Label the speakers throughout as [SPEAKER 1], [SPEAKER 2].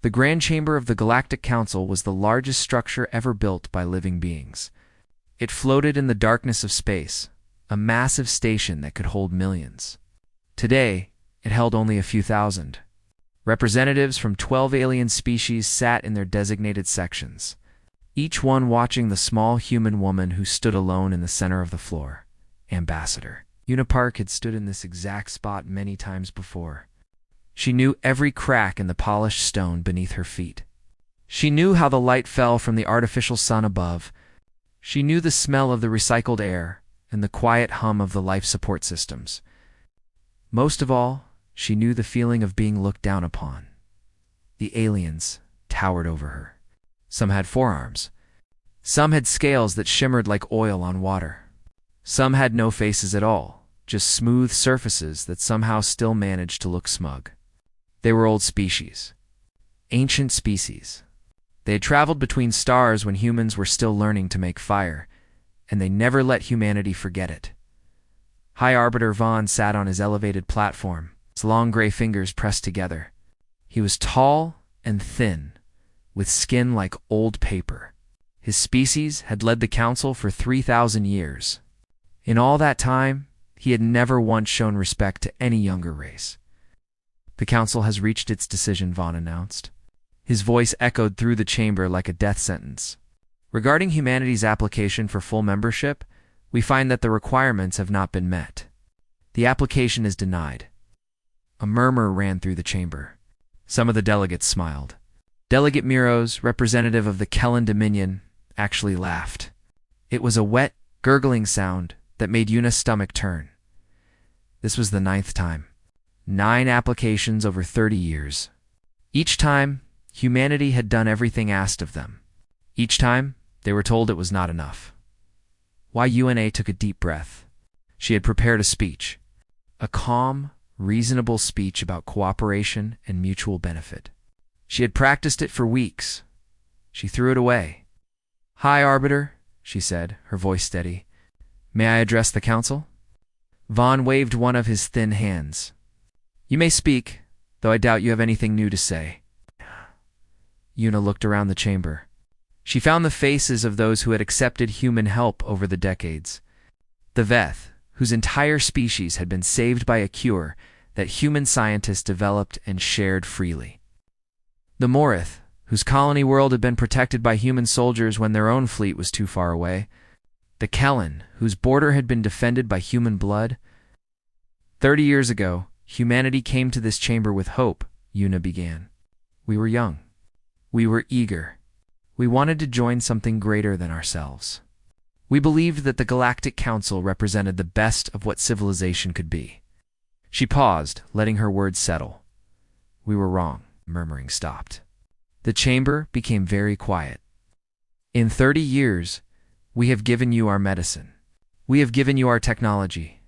[SPEAKER 1] The Grand Chamber of the Galactic Council was the largest structure ever built by living beings. It floated in the darkness of space, a massive station that could hold millions. Today, it held only a few thousand. Representatives from 12 alien species sat in their designated sections, each one watching the small human woman who stood alone in the center of the floor. Ambassador. Una Park had stood in this exact spot many times before. She knew every crack in the polished stone beneath her feet. She knew how the light fell from the artificial sun above. She knew the smell of the recycled air and the quiet hum of the life support systems. Most of all, she knew the feeling of being looked down upon. The aliens towered over her. Some had forearms. Some had scales that shimmered like oil on water. Some had no faces at all, just smooth surfaces that somehow still managed to look smug. They were old species. Ancient species. They had traveled between stars when humans were still learning to make fire, and they never let humanity forget it. High Arbiter Vaughn sat on his elevated platform, his long gray fingers pressed together. He was tall and thin, with skin like old paper. His species had led the council for 3,000 years. In all that time, he had never once shown respect to any younger race. The council has reached its decision, Vaughn announced. His voice echoed through the chamber like a death sentence. Regarding humanity's application for full membership, we find that the requirements have not been met. The application is denied. A murmur ran through the chamber. Some of the delegates smiled. Delegate Miros, representative of the Kellan Dominion, actually laughed. It was a wet, gurgling sound that made Una's stomach turn. This was the 9th time. 9 applications over 30 years. Each time, humanity had done everything asked of them. Each time, they were told it was not enough. Una took a deep breath. She had prepared a speech. A calm, reasonable speech about cooperation and mutual benefit. She had practiced it for weeks. She threw it away. "High Arbiter," she said, her voice steady. "May I address the council?" Vaughn waved one of his thin hands. "You may speak, though I doubt you have anything new to say." Una looked around the chamber. She found the faces of those who had accepted human help over the decades. The Veth, whose entire species had been saved by a cure that human scientists developed and shared freely. The Morith, whose colony world had been protected by human soldiers when their own fleet was too far away. The Kellan, whose border had been defended by human blood. 30 years ago, humanity came to this chamber with hope, Una began. We were young. We were eager. We wanted to join something greater than ourselves. We believed that the Galactic Council represented the best of what civilization could be. She paused, letting her words settle. We were wrong. Murmuring stopped. The chamber became very quiet. In 30 years, we have given you our medicine. We have given you our technology.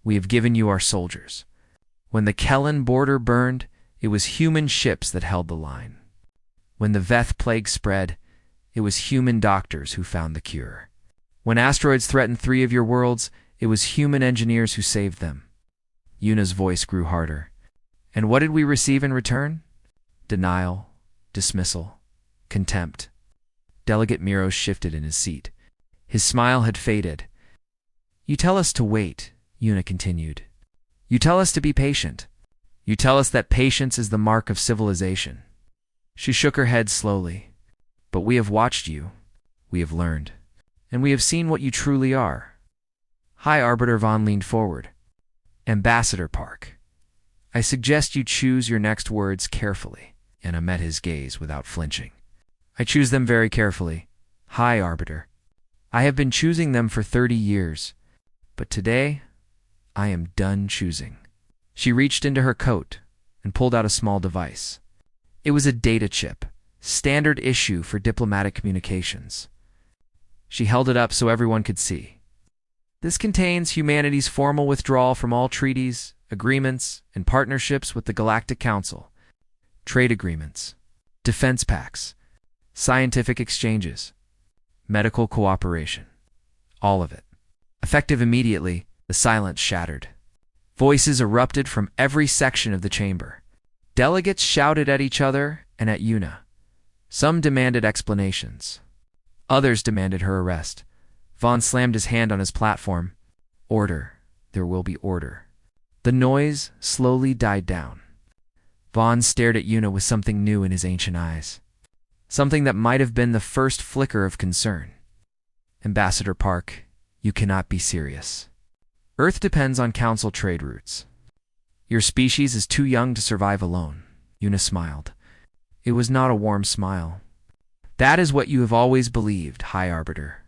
[SPEAKER 1] We have given you our soldiers. When the Kellan border burned, it was human ships that held the line. When the Veth plague spread, it was human doctors who found the cure. When asteroids threatened 3 of your worlds, it was human engineers who saved them. Una's voice grew harder. And what did we receive in return? Denial, dismissal, contempt. Delegate Miros shifted in his seat. His smile had faded. You tell us to wait, Una continued. You tell us to be patient. You tell us that patience is the mark of civilization. She shook her head slowly. But we have watched you. We have learned. And we have seen what you truly are. High Arbiter Vaughn leaned forward. Ambassador Park, I suggest you choose your next words carefully. Anna met his gaze without flinching. I choose them very carefully. High Arbiter. I have been choosing them for 30 years. But today, I am done choosing. She reached into her coat and pulled out a small device. It was a data chip, standard issue for diplomatic communications. She held it up so everyone could see. This contains humanity's formal withdrawal from all treaties, agreements, and partnerships with the Galactic Council. Trade agreements, defense pacts, scientific exchanges, medical cooperation. All of it. Effective immediately, the silence shattered. Voices erupted from every section of the chamber. Delegates shouted at each other, and at Una. Some demanded explanations. Others demanded her arrest. Vaughn slammed his hand on his platform. Order. There will be order. The noise slowly died down. Vaughn stared at Una with something new in his ancient eyes. Something that might have been the first flicker of concern. Ambassador Park, you cannot be serious. Earth depends on council trade routes. Your species is too young to survive alone. Una smiled. It was not a warm smile. That is what you have always believed, High Arbiter.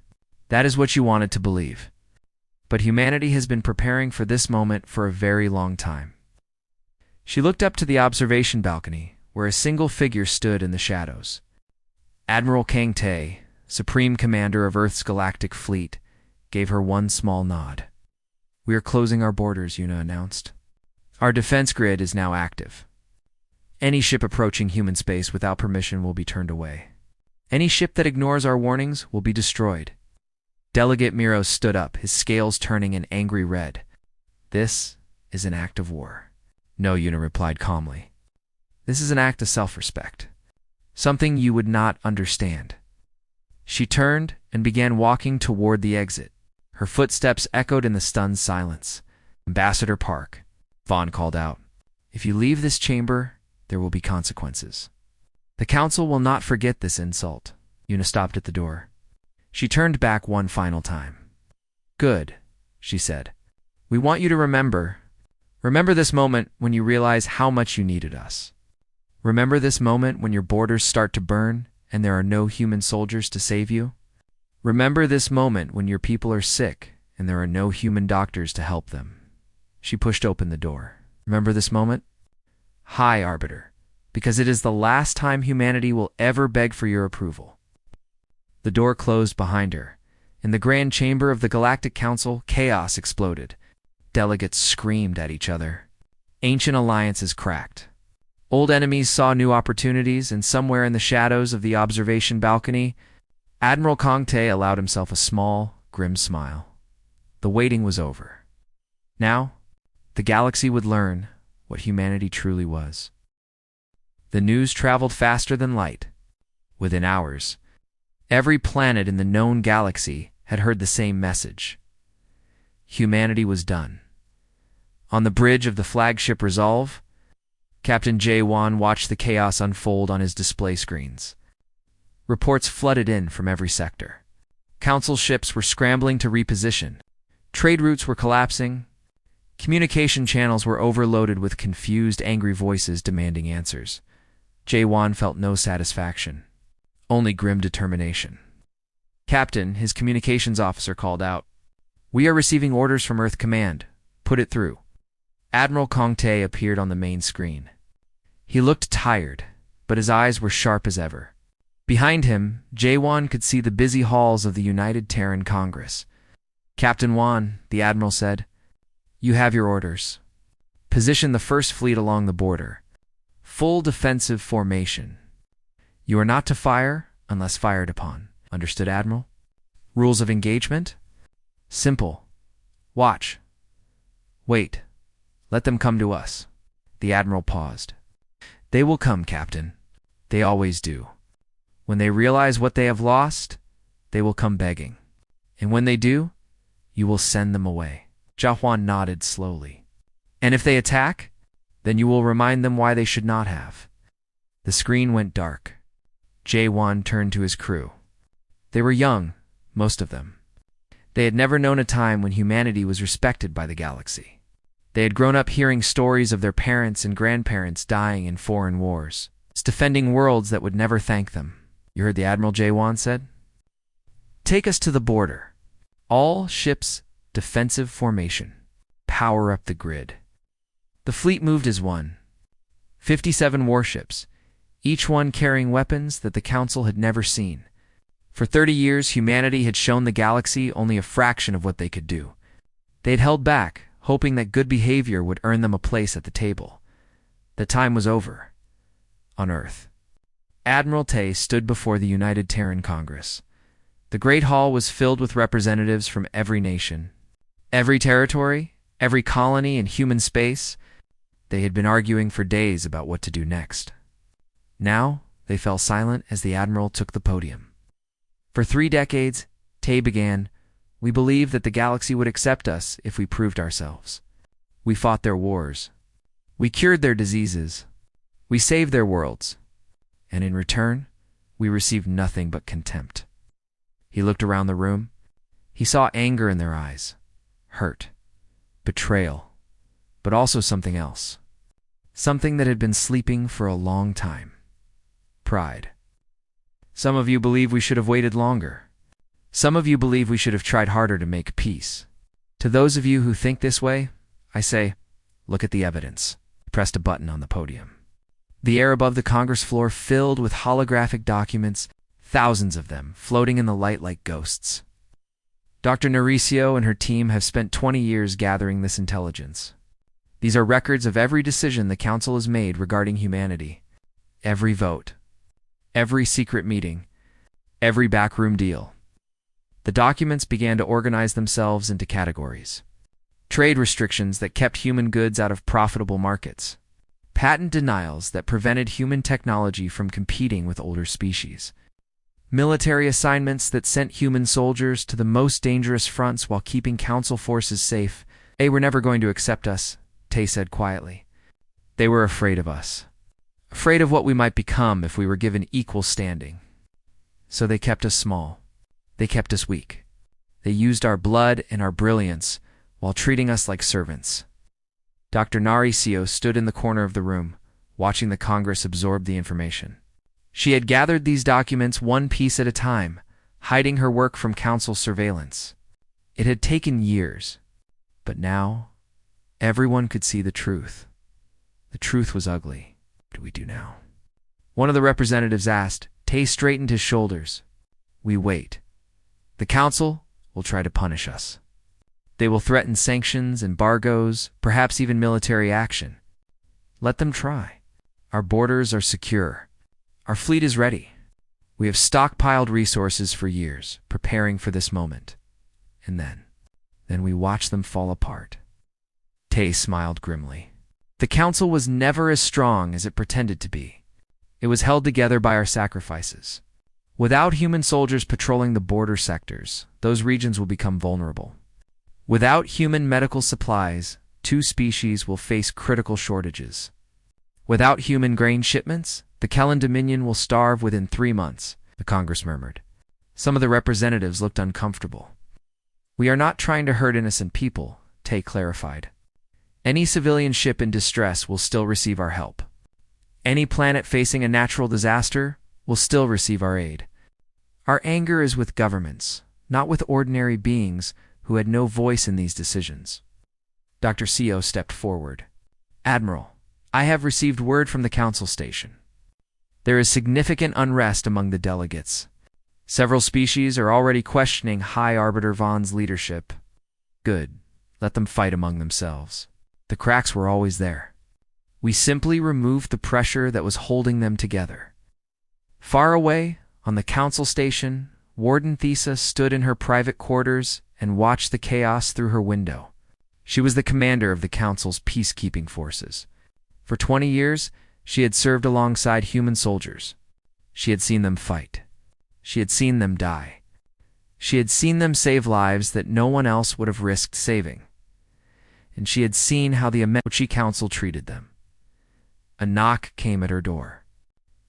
[SPEAKER 1] That is what you wanted to believe. But humanity has been preparing for this moment for a very long time. She looked up to the observation balcony, where a single figure stood in the shadows. Admiral Kang Tae, Supreme Commander of Earth's Galactic Fleet, gave her one small nod. We are closing our borders, Una announced. Our defense grid is now active. Any ship approaching human space without permission will be turned away. Any ship that ignores our warnings will be destroyed. Delegate Miro stood up, his scales turning an angry red. This is an act of war. No, Una replied calmly. This is an act of self-respect. Something you would not understand. She turned and began walking toward the exit. Her footsteps echoed in the stunned silence. Ambassador Park, Vaughn called out. If you leave this chamber, there will be consequences. The council will not forget this insult. Una stopped at the door. She turned back one final time. Good, she said. We want you to remember this moment when you realize how much you needed us. Remember this moment when your borders start to burn and there are no human soldiers to save you? Remember this moment when your people are sick and there are no human doctors to help them. She pushed open the door. Remember this moment? High Arbiter, because it is the last time humanity will ever beg for your approval. The door closed behind her. In the grand chamber of the Galactic Council, chaos exploded. Delegates screamed at each other. Ancient alliances cracked. Old enemies saw new opportunities, and somewhere in the shadows of the observation balcony, Admiral Kang Tae allowed himself a small, grim smile. The waiting was over. Now, the galaxy would learn what humanity truly was. The news traveled faster than light. Within hours, every planet in the known galaxy had heard the same message. Humanity was done. On the bridge of the flagship Resolve, Captain Jae-won watched the chaos unfold on his display screens. Reports flooded in from every sector. Council ships were scrambling to reposition. Trade routes were collapsing. Communication channels were overloaded with confused, angry voices demanding answers. Jae-won felt no satisfaction, only grim determination. Captain, his communications officer called out. We are receiving orders from Earth Command. Put it through. Admiral Kang Tae appeared on the main screen. He looked tired, but his eyes were sharp as ever. Behind him, Jae-won could see the busy halls of the United Terran Congress. Captain Won, the Admiral said, you have your orders. Position the First Fleet along the border. Full defensive formation. You are not to fire unless fired upon. Understood, Admiral? Rules of engagement? Simple. Watch. Wait. Let them come to us. The Admiral paused. They will come, Captain. They always do. When they realize what they have lost, they will come begging. And when they do, you will send them away. Jae-won nodded slowly. And if they attack, then you will remind them why they should not have. The screen went dark. Jae-won turned to his crew. They were young, most of them. They had never known a time when humanity was respected by the galaxy. They had grown up hearing stories of their parents and grandparents dying in foreign wars, defending worlds that would never thank them. You heard the Admiral, Jae-won said? Take us to the border. All ships, defensive formation. Power up the grid. The fleet moved as one. 57 warships, each one carrying weapons that the Council had never seen. For 30 years, humanity had shown the galaxy only a fraction of what they could do. They had held back, hoping that good behavior would earn them a place at the table. The time was over. On Earth. Admiral Tae stood before the United Terran Congress. The Great Hall was filled with representatives from every nation, every territory, every colony in human space. They had been arguing for days about what to do next. Now, they fell silent as the Admiral took the podium. For 3 decades, Tay began, we believed that the galaxy would accept us if we proved ourselves. We fought their wars. We cured their diseases. We saved their worlds. And in return, we received nothing but contempt. He looked around the room. He saw anger in their eyes, hurt, betrayal, but also something else. Something that had been sleeping for a long time. Pride. Some of you believe we should have waited longer. Some of you believe we should have tried harder to make peace. To those of you who think this way, I say, look at the evidence. He pressed a button on the podium. The air above the Congress floor filled with holographic documents, thousands of them floating in the light like ghosts. Dr. Narration and her team have spent 20 years gathering this intelligence. These are records of every decision the Council has made regarding humanity. Every vote. Every secret meeting. Every backroom deal. The documents began to organize themselves into categories. Trade restrictions that kept human goods out of profitable markets. Patent denials that prevented human technology from competing with older species. Military assignments that sent human soldiers to the most dangerous fronts while keeping Council forces safe. They were never going to accept us, Tay said quietly. They were afraid of us. Afraid of what we might become if we were given equal standing. So they kept us small. They kept us weak. They used our blood and our brilliance while treating us like servants. Dr. Narration stood in the corner of the room, watching the Congress absorb the information. She had gathered these documents one piece at a time, hiding her work from Council surveillance. It had taken years, but now everyone could see the truth. The truth was ugly. What do we do now? One of the representatives asked. Tay straightened his shoulders. We wait. The Council will try to punish us. They will threaten sanctions, embargoes, perhaps even military action. Let them try. Our borders are secure. Our fleet is ready. We have stockpiled resources for years, preparing for this moment. And then we watch them fall apart. Tay smiled grimly. The Council was never as strong as it pretended to be. It was held together by our sacrifices. Without human soldiers patrolling the border sectors, those regions will become vulnerable. Without human medical supplies, 2 species will face critical shortages. Without human grain shipments, the Kellan Dominion will starve within 3 months, the Congress murmured. Some of the representatives looked uncomfortable. We are not trying to hurt innocent people, Tay clarified. Any civilian ship in distress will still receive our help. Any planet facing a natural disaster will still receive our aid. Our anger is with governments, not with ordinary beings who had no voice in these decisions. Dr. Co stepped forward. Admiral, I have received word from the Council station. There is significant unrest among the delegates. Several species are already questioning High Arbiter Vaughn's leadership. Good. Let them fight among themselves. The cracks were always there. We simply removed the pressure that was holding them together. Far away, on the Council station, Warden Thesa stood in her private quarters and watched the chaos through her window. She was the commander of the Council's peacekeeping forces. For 20 years, she had served alongside human soldiers. She had seen them fight. She had seen them die. She had seen them save lives that no one else would have risked saving. And she had seen how the Amenchi Council treated them. A knock came at her door.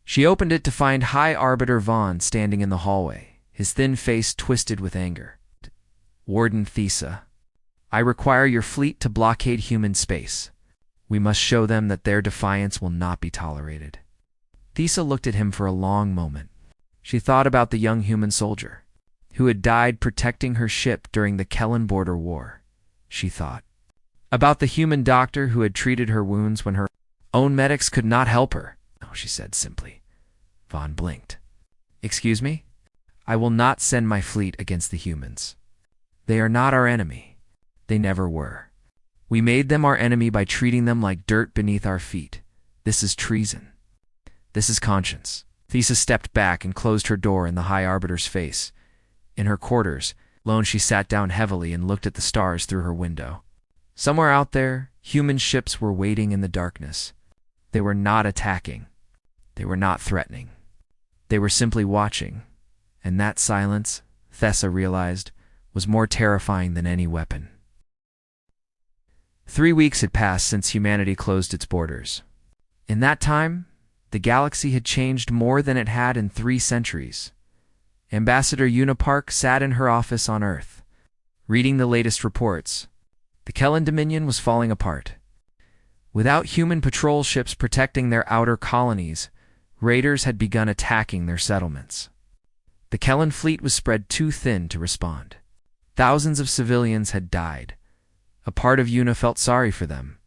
[SPEAKER 1] She opened it to find High Arbiter Vaughn standing in the hallway, his thin face twisted with anger. Warden Thesa, I require your fleet to blockade human space. We must show them that their defiance will not be tolerated. Thesa looked at him for a long moment. She thought about the young human soldier, who had died protecting her ship during the Kellan border war. She thought about the human doctor who had treated her wounds when her own medics could not help her. No, she said simply. Vaughn blinked. Excuse me? I will not send my fleet against the humans. They are not our enemy. They never were. We made them our enemy by treating them like dirt beneath our feet. This is treason. This is conscience. Thesa stepped back and closed her door in the High Arbiter's face. In her quarters, alone, she sat down heavily and looked at the stars through her window. Somewhere out there, human ships were waiting in the darkness. They were not attacking. They were not threatening. They were simply watching, and that silence, Thessa realized, was more terrifying than any weapon. 3 weeks had passed since humanity closed its borders. In that time, the galaxy had changed more than it had in 3 centuries. Ambassador Unipark sat in her office on Earth, reading the latest reports. The Kellan Dominion was falling apart. Without human patrol ships protecting their outer colonies, raiders had begun attacking their settlements. The Kellan fleet was spread too thin to respond. Thousands of civilians had died. A part of Una felt sorry for them.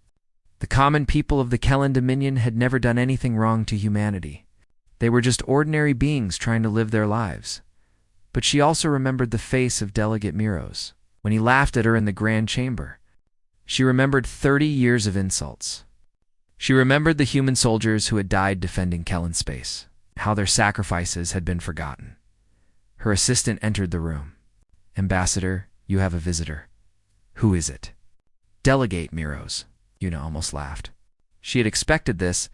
[SPEAKER 1] The common people of the Kellan Dominion had never done anything wrong to humanity. They were just ordinary beings trying to live their lives. But she also remembered the face of Delegate Miros, when he laughed at her in the Grand Chamber. She remembered 30 years of insults. She remembered the human soldiers who had died defending Kellan space, how their sacrifices had been forgotten. Her assistant entered the room. "Ambassador, you have a visitor." "Who is it?" "Delegate Miros." Una almost laughed. She had expected this,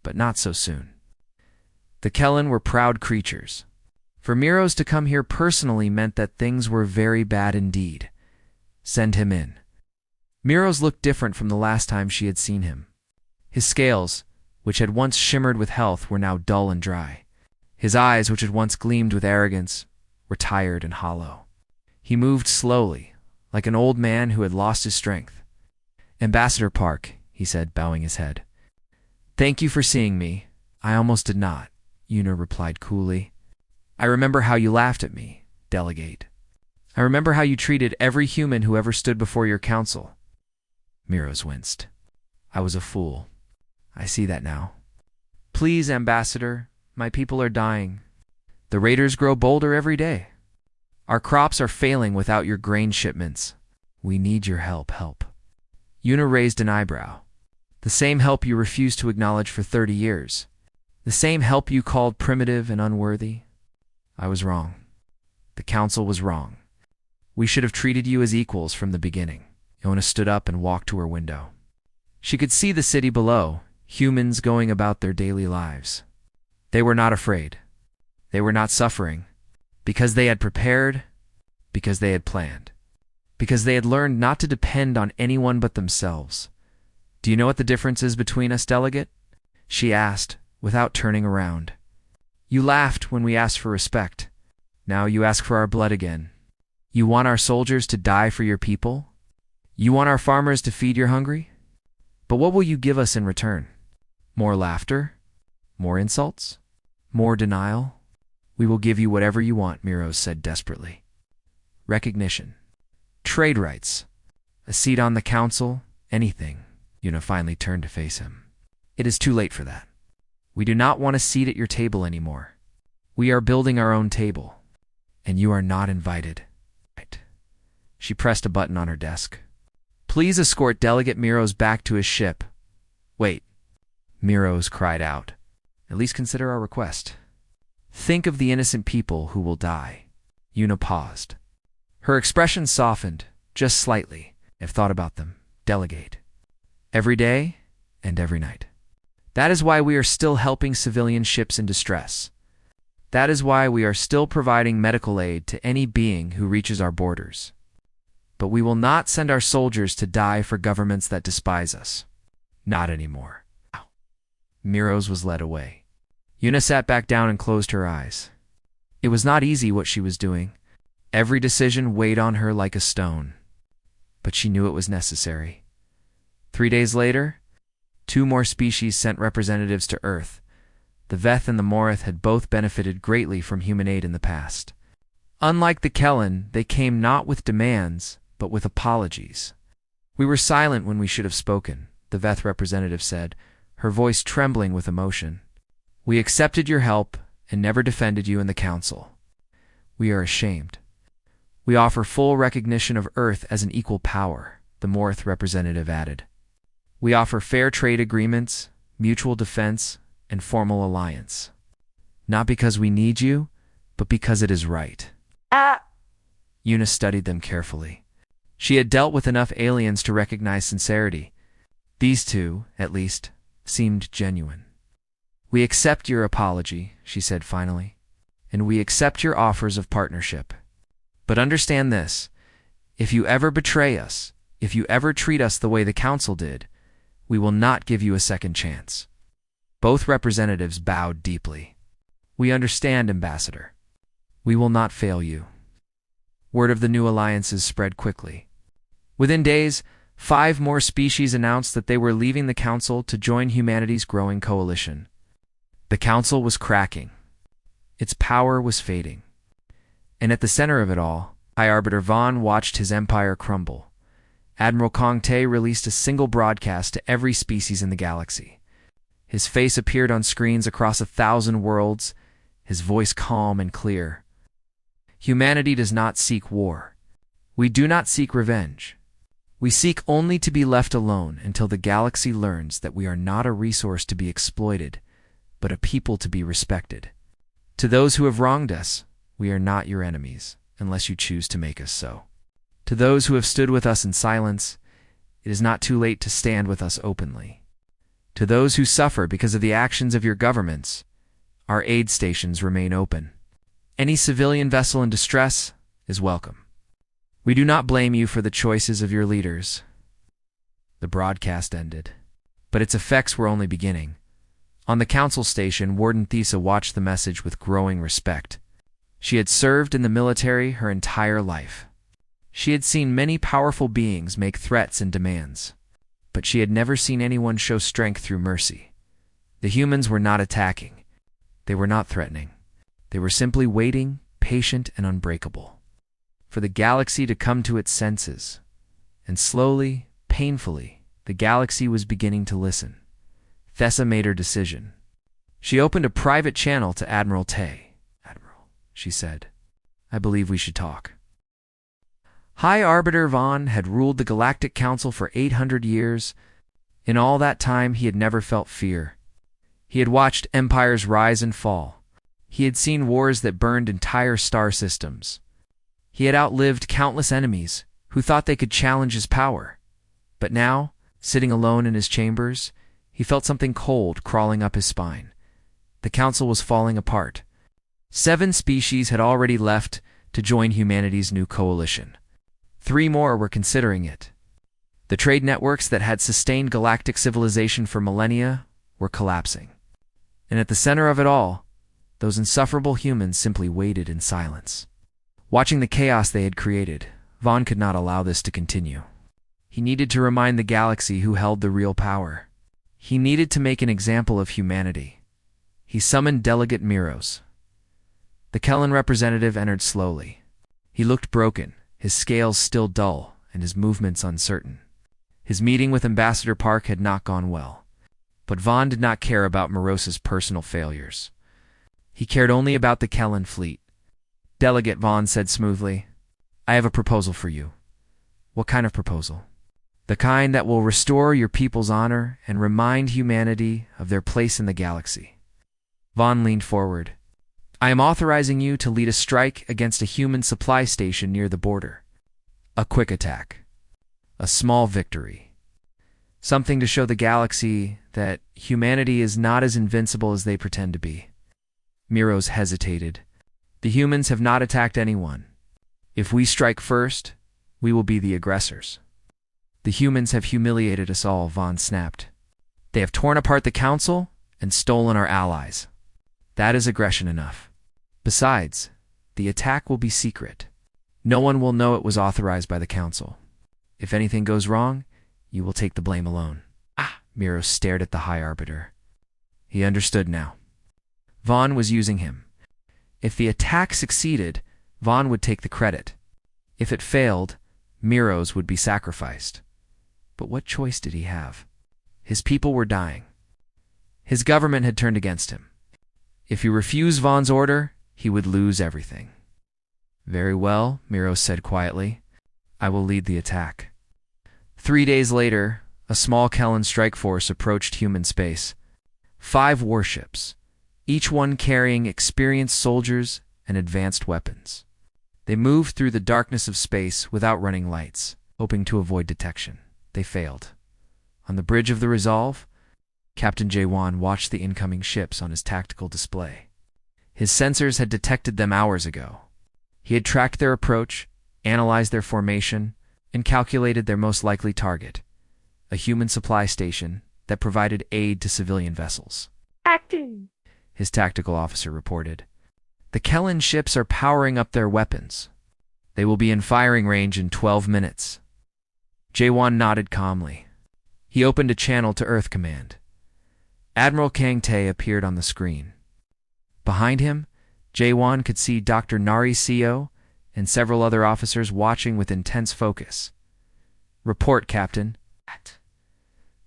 [SPEAKER 1] but not so soon. The Kellan were proud creatures. For Miros to come here personally meant that things were very bad indeed. "Send him in." Miros looked different from the last time she had seen him. His scales, which had once shimmered with health, were now dull and dry. His eyes, which had once gleamed with arrogance, were tired and hollow. He moved slowly, like an old man who had lost his strength. "Ambassador Park," he said, bowing his head. "Thank you for seeing me. I almost did not," Una replied coolly. "I remember how you laughed at me, Delegate. I remember how you treated every human who ever stood before your council." Miros winced. "I was a fool. I see that now." "Please, Ambassador, my people are dying. The raiders grow bolder every day. Our crops are failing without your grain shipments. We need your help. Una raised an eyebrow. "The same help you refused to acknowledge for 30 years. The same help you called primitive and unworthy. I was wrong. The council was wrong. We should have treated you as equals from the beginning." Una stood up and walked to her window. She could see the city below, humans going about their daily lives. They were not afraid. They were not suffering, because they had prepared, because they had planned, because they had learned not to depend on anyone but themselves. "Do you know what the difference is between us, Delegate?" she asked, without turning around. "You laughed when we asked for respect. Now you ask for our blood again. You want our soldiers to die for your people? You want our farmers to feed your hungry? But what will you give us in return? More laughter? More insults? More denial?" "We will give you whatever you want," Miros said desperately. "Recognition. Trade rights. A seat on the council. Anything." Una finally turned to face him. "It is too late for that. We do not want a seat at your table anymore. We are building our own table. And you are not invited." Right. She pressed a button on her desk. "Please escort Delegate Miros back to his ship." "Wait," Miros cried out. "At least consider our request. Think of the innocent people who will die." Una paused. Her expression softened, just slightly, if thought about them. "Delegate. Every day and every night. That is why we are still helping civilian ships in distress. That is why we are still providing medical aid to any being who reaches our borders. But we will not send our soldiers to die for governments that despise us. Not anymore." Miros was led away. Una sat back down and closed her eyes. It was not easy what she was doing. Every decision weighed on her like a stone. But she knew it was necessary. 3 days later, 2 more species sent representatives to Earth. The Veth and the Morith had both benefited greatly from human aid in the past. Unlike the Kellan, they came not with demands, but with apologies. "We were silent when we should have spoken," the Veth representative said, her voice trembling with emotion. "We accepted your help and never defended you in the council. We are ashamed. We offer full recognition of Earth as an equal power," the Morith representative added. "We offer fair trade agreements, mutual defense, and formal alliance. Not because we need you, but because it is right." Una studied them carefully. She had dealt with enough aliens to recognize sincerity. These 2, at least, seemed genuine. "We accept your apology," she said finally, "and we accept your offers of partnership. But understand this, if you ever betray us, if you ever treat us the way the Council did, we will not give you a second chance." Both representatives bowed deeply. "We understand, Ambassador. We will not fail you." Word of the new alliances spread quickly. Within days, 5 more species announced that they were leaving the Council to join humanity's growing coalition. The Council was cracking. Its power was fading. And at the center of it all, High Arbiter Vaughn watched his empire crumble. Admiral Kong Te released a single broadcast to every species in the galaxy. His face appeared on screens across 1,000 worlds, his voice calm and clear. "Humanity does not seek war. We do not seek revenge. We seek only to be left alone until the galaxy learns that we are not a resource to be exploited, but a people to be respected. To those who have wronged us, we are not your enemies, unless you choose to make us so. To those who have stood with us in silence, it is not too late to stand with us openly. To those who suffer because of the actions of your governments, our aid stations remain open. Any civilian vessel in distress is welcome. We do not blame you for the choices of your leaders." The broadcast ended, but its effects were only beginning. On the Council station, Warden Thesa watched the message with growing respect. She had served in the military her entire life. She had seen many powerful beings make threats and demands, but she had never seen anyone show strength through mercy. The humans were not attacking. They were not threatening. They were simply waiting, patient and unbreakable, for the galaxy to come to its senses. And slowly, painfully, the galaxy was beginning to listen. Thessa made her decision. She opened a private channel to Admiral Te. "Admiral," she said, "I believe we should talk." High Arbiter Vaughn had ruled the Galactic Council for 800 years. In all that time, he had never felt fear. He had watched empires rise and fall. He had seen wars that burned entire star systems. He had outlived countless enemies who thought they could challenge his power. But now, sitting alone in his chambers, he felt something cold crawling up his spine. The Council was falling apart. 7 species had already left to join humanity's new coalition. 3 more were considering it. The trade networks that had sustained galactic civilization for millennia were collapsing. And at the center of it all, those insufferable humans simply waited in silence. Watching the chaos they had created, Vaughn could not allow this to continue. He needed to remind the galaxy who held the real power. He needed to make an example of humanity. He summoned Delegate Miros. The Kellan representative entered slowly. He looked broken, his scales still dull, and his movements uncertain. His meeting with Ambassador Park had not gone well. But Vaughn did not care about Miros's personal failures. He cared only about the Kellan fleet. "Delegate," Vaughn said smoothly, "I have a proposal for you." "What kind of proposal?" "The kind that will restore your people's honor and remind humanity of their place in the galaxy." Vaughn leaned forward. "I am authorizing you to lead a strike against a human supply station near the border. A quick attack. A small victory. Something to show the galaxy that humanity is not as invincible as they pretend to be." Miros hesitated. "The humans have not attacked anyone. If we strike first, we will be the aggressors." "The humans have humiliated us all," Vaughn snapped. "They have torn apart the Council and stolen our allies. That is aggression enough. Besides, the attack will be secret. No one will know it was authorized by the Council. If anything goes wrong, you will take the blame alone." Miros stared at the High Arbiter. He understood now. Vaughn was using him. If the attack succeeded, Vaughn would take the credit. If it failed, Miros would be sacrificed. But what choice did he have? His people were dying. His government had turned against him. If he refused Vaughn's order, he would lose everything. "Very well," Miros said quietly. "I will lead the attack." 3 days later, a small Kellan strike force approached human space. 5 warships, each one carrying experienced soldiers and advanced weapons. They moved through the darkness of space without running lights, hoping to avoid detection. They failed. On the bridge of the Resolve, Captain J1 watched the incoming ships on his tactical display. His sensors had detected them hours ago. He had tracked their approach, analyzed their formation, and calculated their most likely target, a human supply station that provided aid to civilian vessels.
[SPEAKER 2] Acting,
[SPEAKER 1] His tactical officer reported. The Kellen ships are powering up their weapons. They will be in firing range in 12 minutes. J1 nodded calmly. He opened a channel to Earth Command. Admiral Kang Tae appeared on the screen. Behind him, J1 could see Dr. Narration and several other officers watching with intense focus. Report, Captain.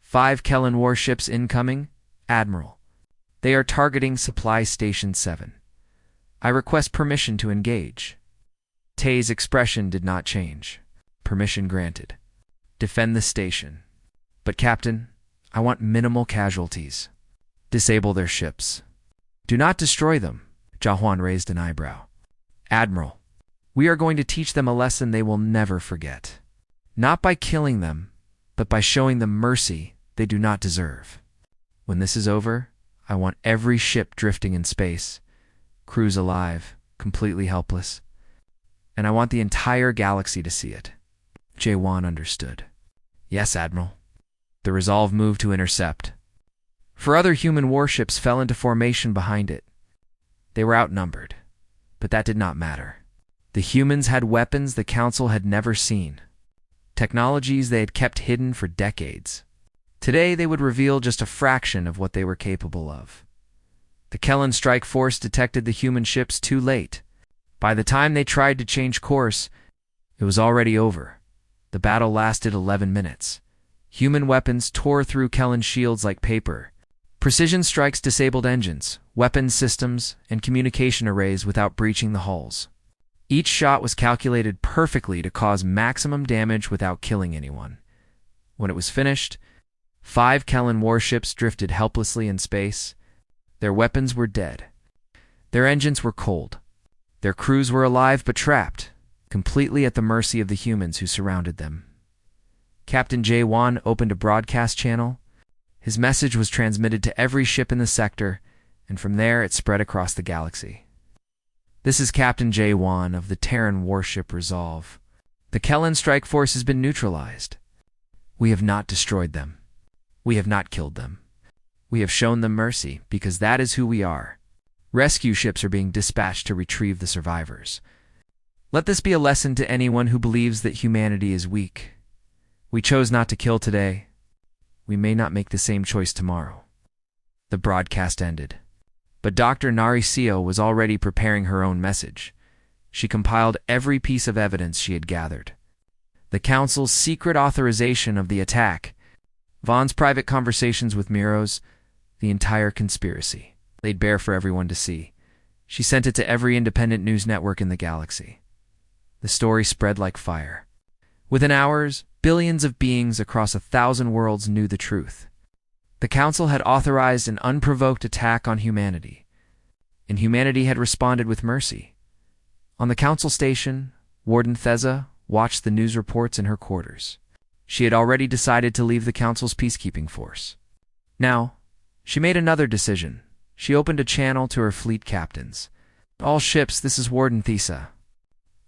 [SPEAKER 1] 5 Kellen warships incoming, Admiral. They are targeting Supply Station 7. I request permission to engage. Tae's expression did not change. Permission granted. Defend the station. But Captain, I want minimal casualties. Disable their ships. Do not destroy them. Jahuan raised an eyebrow. Admiral, we are going to teach them a lesson they will never forget. Not by killing them, but by showing them mercy they do not deserve. When this is over, I want every ship drifting in space, crews alive, completely helpless, and I want the entire galaxy to see it. J1 understood. Yes, Admiral. The Resolve moved to intercept. 4 other human warships fell into formation behind it. They were outnumbered, but that did not matter. The humans had weapons the Council had never seen, technologies they had kept hidden for decades. Today they would reveal just a fraction of what they were capable of. The Kellen strike force detected the human ships too late. By the time they tried to change course, it was already over. The battle lasted 11 minutes. Human weapons tore through Kellen shields like paper. Precision strikes disabled engines, weapons systems, and communication arrays without breaching the hulls. Each shot was calculated perfectly to cause maximum damage without killing anyone. When it was finished, 5 Kellen warships drifted helplessly in space. Their weapons were dead. Their engines were cold. Their crews were alive but trapped, completely at the mercy of the humans who surrounded them. Captain J1 opened a broadcast channel. His message was transmitted to every ship in the sector, and from there it spread across the galaxy. This is Captain J1 of the Terran warship Resolve. The Kellen strike force has been neutralized. We have not destroyed them. We have not killed them. We have shown them mercy, because that is who we are. Rescue ships are being dispatched to retrieve the survivors. Let this be a lesson to anyone who believes that humanity is weak. We chose not to kill today. We may not make the same choice tomorrow. The broadcast ended. But Dr. Narration was already preparing her own message. She compiled every piece of evidence she had gathered. The Council's secret authorization of the attack, Vaughn's private conversations with Miros, the entire conspiracy, laid bare for everyone to see. She sent it to every independent news network in the galaxy. The story spread like fire. Within hours, billions of beings across 1,000 worlds knew the truth. The Council had authorized an unprovoked attack on humanity, and humanity had responded with mercy. On the Council station, Warden Theza watched the news reports in her quarters. She had already decided to leave the Council's peacekeeping force. Now, she made another decision. She opened a channel to her fleet captains. All ships, this is Warden Theza.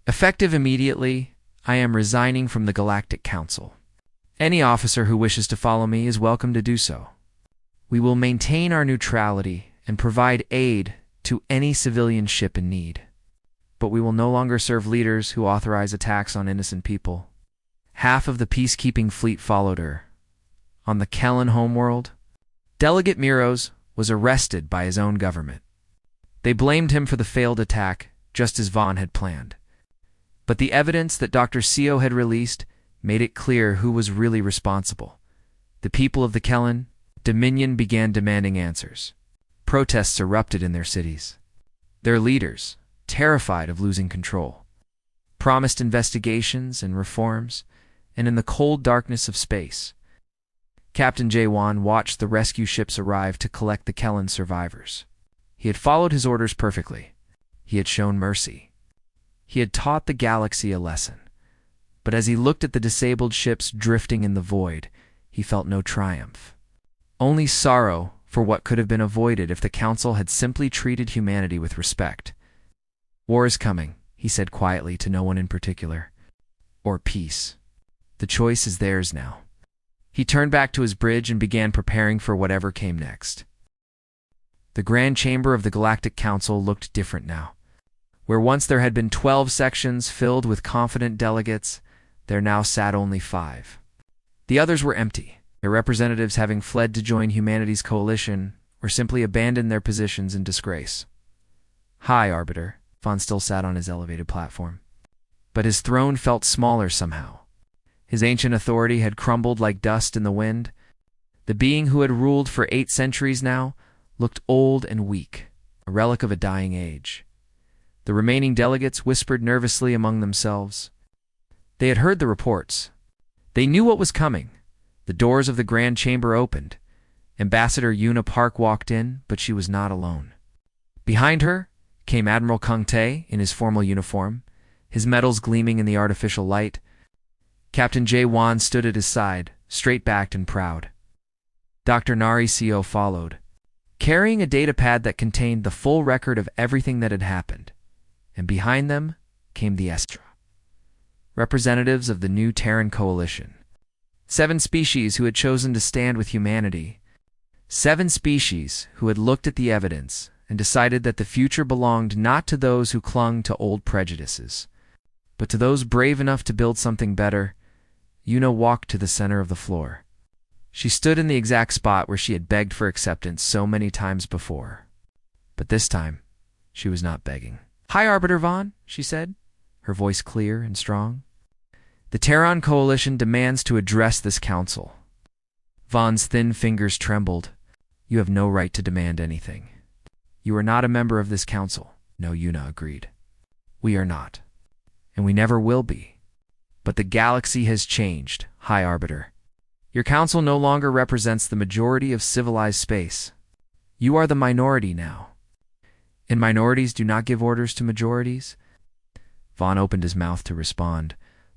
[SPEAKER 1] Effective immediately, I am resigning from the Galactic Council. Any officer who wishes to follow me is welcome to do so. We will maintain our neutrality and provide aid to any civilian ship in need. But we will no longer serve leaders who authorize attacks on innocent people. Half of the peacekeeping fleet followed her. On the Kellen homeworld, Delegate Miros was arrested by his own government. They blamed him for the failed attack, just as Vaughn had planned. But the evidence that Dr. Seo had released made it clear who was really responsible. The people of the Kellen Dominion began demanding answers. Protests erupted in their cities. Their leaders, terrified of losing control, promised investigations and reforms, and in the cold darkness of space, Captain J1 watched the rescue ships arrive to collect the Kellen survivors. He had followed his orders perfectly. He had shown mercy. He had taught the galaxy a lesson. But as he looked at the disabled ships drifting in the void, he felt no triumph. Only sorrow for what could have been avoided if the Council had simply treated humanity with respect. War is coming, he said quietly to no one in particular. Or peace. The choice is theirs now. He turned back to his bridge and began preparing for whatever came next. The Grand Chamber of the Galactic Council looked different now. Where once there had been 12 sections filled with confident delegates, there now sat only 5. The others were empty, their representatives having fled to join humanity's coalition or simply abandoned their positions in disgrace. High Arbiter, Vaughn still sat on his elevated platform. But his throne felt smaller somehow. His ancient authority had crumbled like dust in the wind. The being who had ruled for 8 centuries now looked old and weak, a relic of a dying age. The remaining delegates whispered nervously among themselves. They had heard the reports. They knew what was coming. The doors of the Grand Chamber opened. Ambassador Yuna Park walked in, but she was not alone. Behind her came Admiral Kung Tae in his formal uniform, his medals gleaming in the artificial light. Captain Jae Wan stood at his side, straight-backed and proud. Dr. Narration followed, carrying a datapad that contained the full record of everything that had happened. And behind them came the Estra, representatives of the new Terran coalition. 7 species who had chosen to stand with humanity. 7 species who had looked at the evidence and decided that the future belonged not to those who clung to old prejudices, but to those brave enough to build something better. Yuna walked to the center of the floor. She stood in the exact spot where she had begged for acceptance so many times before. But this time, she was not begging. "Hi, Arbiter Vaughn," she said, her voice clear and strong. "The Terran Coalition demands to address this council." Vaughn's thin fingers trembled. "You have no right to demand anything. You are not a member of this council." "No," Yuna agreed. "We are not. And we never will be. But the galaxy has changed, High Arbiter. Your council no longer represents the majority of civilized space. You are the minority now. And minorities do not give orders to majorities." Vaughn opened his mouth to respond,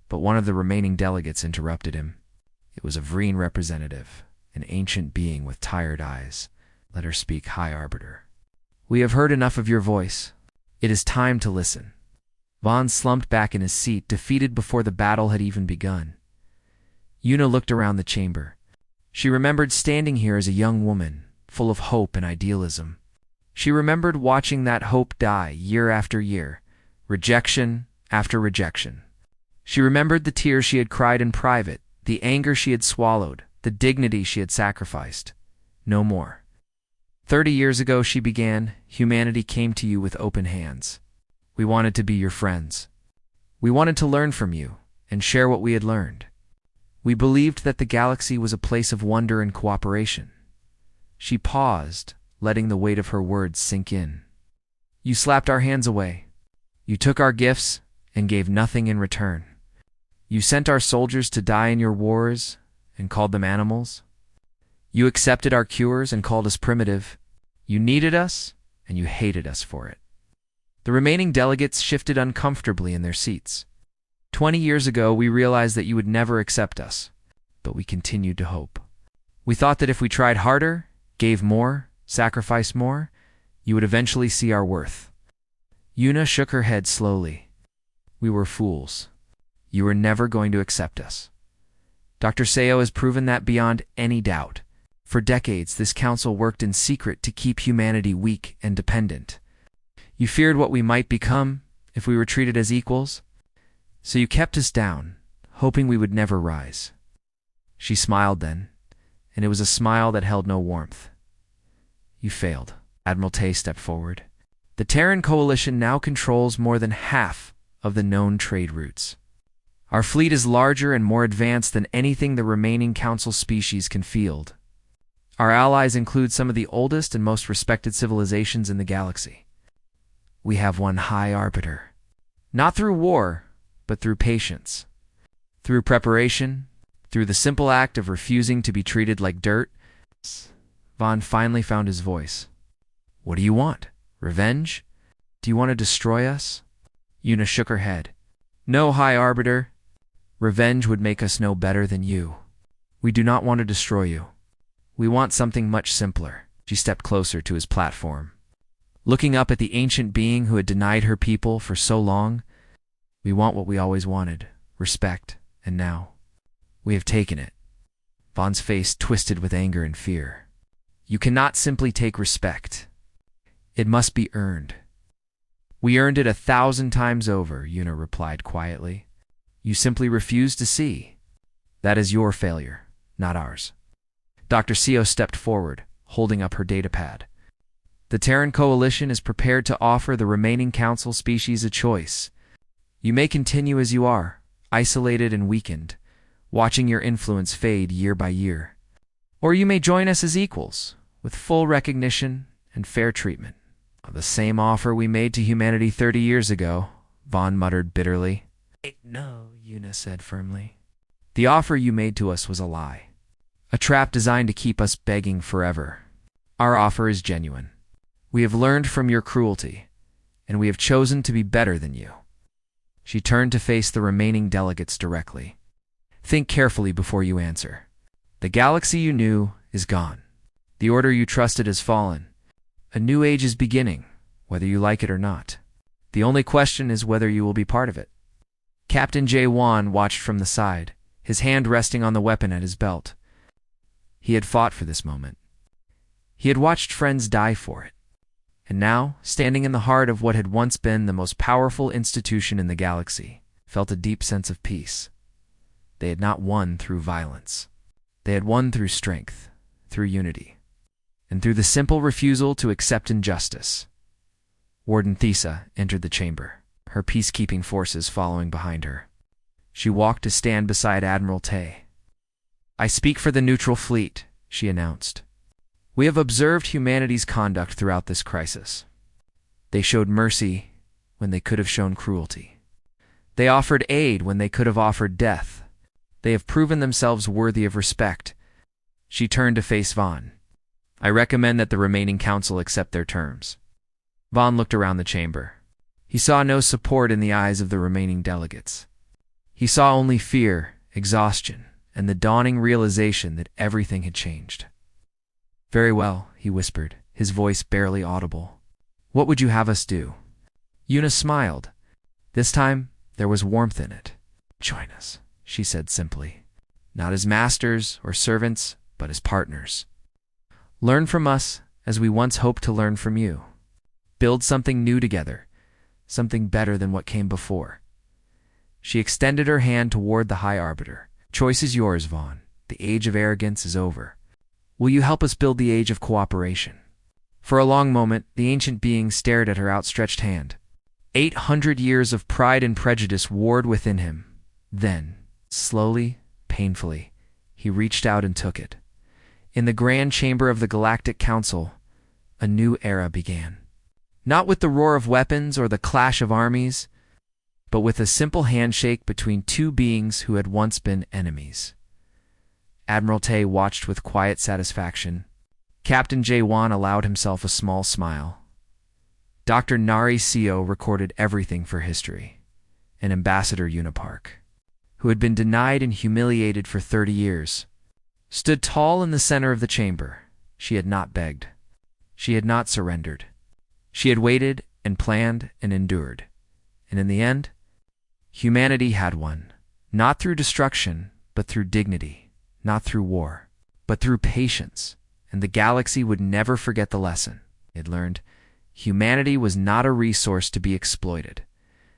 [SPEAKER 1] but one of the remaining delegates interrupted him. It was a Vreen representative, an ancient being with tired eyes. "Let her speak, High Arbiter. We have heard enough of your voice. It is time to listen." Vaughn slumped back in his seat, defeated before the battle had even begun. Yuna looked around the chamber. She remembered standing here as a young woman, full of hope and idealism. She remembered watching that hope die year after year, rejection after rejection. She remembered the tears she had cried in private, the anger she had swallowed, the dignity she had sacrificed. No more. 30 years ago, she began, humanity came to you with open hands. We wanted to be your friends. We wanted to learn from you and share what we had learned. We believed that the galaxy was a place of wonder and cooperation. She paused, letting the weight of her words sink in. You slapped our hands away. You took our gifts and gave nothing in return. You sent our soldiers to die in your wars and called them animals. You accepted our cures and called us primitive. You needed us and you hated us for it. The remaining delegates shifted uncomfortably in their seats. 20 years ago, we realized that you would never accept us, but we continued to hope. We thought that if we tried harder, gave more, sacrificed more, you would eventually see our worth. Yuna shook her head slowly. We were fools. You were never going to accept us. Dr. Seo has proven that beyond any doubt. For decades, this council worked in secret to keep humanity weak and dependent. You feared what we might become if we were treated as equals, so you kept us down, hoping we would never rise. She smiled then, and it was a smile that held no warmth. You failed. Admiral Tae stepped forward. The Terran Coalition now controls more than half of the known trade routes. Our fleet is larger and more advanced than anything the remaining Council species can field. Our allies include some of the oldest and most respected civilizations in the galaxy. We have one High Arbiter. Not through war, but through patience. Through preparation, through the simple act of refusing to be treated like dirt. Vaughn finally found his voice. What do you want? Revenge? Do you want to destroy us? Yuna shook her head. No, High Arbiter. Revenge would make us no better than you. We do not want to destroy you. We want something much simpler. She stepped closer to his platform. Looking up at the ancient being who had denied her people for so long, we want what we always wanted, respect, and now we have taken it. Vaughn's face twisted with anger and fear. You cannot simply take respect. It must be earned. We earned it 1,000 times over, Una replied quietly. You simply refuse to see. That is your failure, not ours. Dr. Seo stepped forward, holding up her datapad. The Terran Coalition is prepared to offer the remaining Council species a choice. You may continue as you are, isolated and weakened, watching your influence fade year by year. Or you may join us as equals, with full recognition and fair treatment. The same offer we made to humanity 30 years ago, Vaughn muttered bitterly. No, Una said firmly. The offer you made to us was a lie. A trap designed to keep us begging forever. Our offer is genuine. We have learned from your cruelty, and we have chosen to be better than you. She turned to face the remaining delegates directly. Think carefully before you answer. The galaxy you knew is gone. The order you trusted has fallen. A new age is beginning, whether you like it or not. The only question is whether you will be part of it. Captain J-Wan watched from the side, his hand resting on the weapon at his belt. He had fought for this moment. He had watched friends die for it. And now, standing in the heart of what had once been the most powerful institution in the galaxy, felt a deep sense of peace. They had not won through violence. They had won through strength, through unity, and through the simple refusal to accept injustice. Warden Thesa entered the chamber, her peacekeeping forces following behind her. She walked to stand beside Admiral Tay. I speak for the neutral fleet, she announced. We have observed humanity's conduct throughout this crisis. They showed mercy when they could have shown cruelty. They offered aid when they could have offered death. They have proven themselves worthy of respect. She turned to face Vaughn. I recommend that the remaining council accept their terms. Vaughn looked around the chamber. He saw no support in the eyes of the remaining delegates. He saw only fear, exhaustion, and the dawning realization that everything had changed. Very well, he whispered, his voice barely audible. What would you have us do? Una smiled. This time, there was warmth in it. Join us, she said simply. Not as masters or servants, but as partners. Learn from us as we once hoped to learn from you. Build something new together, something better than what came before. She extended her hand toward the High Arbiter. Choice is yours, Vaughn. The age of arrogance is over. Will you help us build the age of cooperation? For a long moment, the ancient being stared at her outstretched hand. 800 years of pride and prejudice warred within him. Then, slowly, painfully, he reached out and took it. In the grand chamber of the Galactic Council, a new era began. Not with the roar of weapons or the clash of armies, but with a simple handshake between two beings who had once been enemies. Admiral Tay watched with quiet satisfaction. Captain J-Wan allowed himself a small smile. Dr. Nari Seo recorded everything for history. And Ambassador Unipark, who had been denied and humiliated for 30 years, stood tall in the center of the chamber. She had not begged. She had not surrendered. She had waited and planned and endured. And in the end, humanity had won, not through destruction, but through dignity, not through war, but through patience. And the galaxy would never forget the lesson it learned. Humanity was not a resource to be exploited.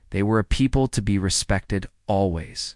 [SPEAKER 1] They were a people to be respected always.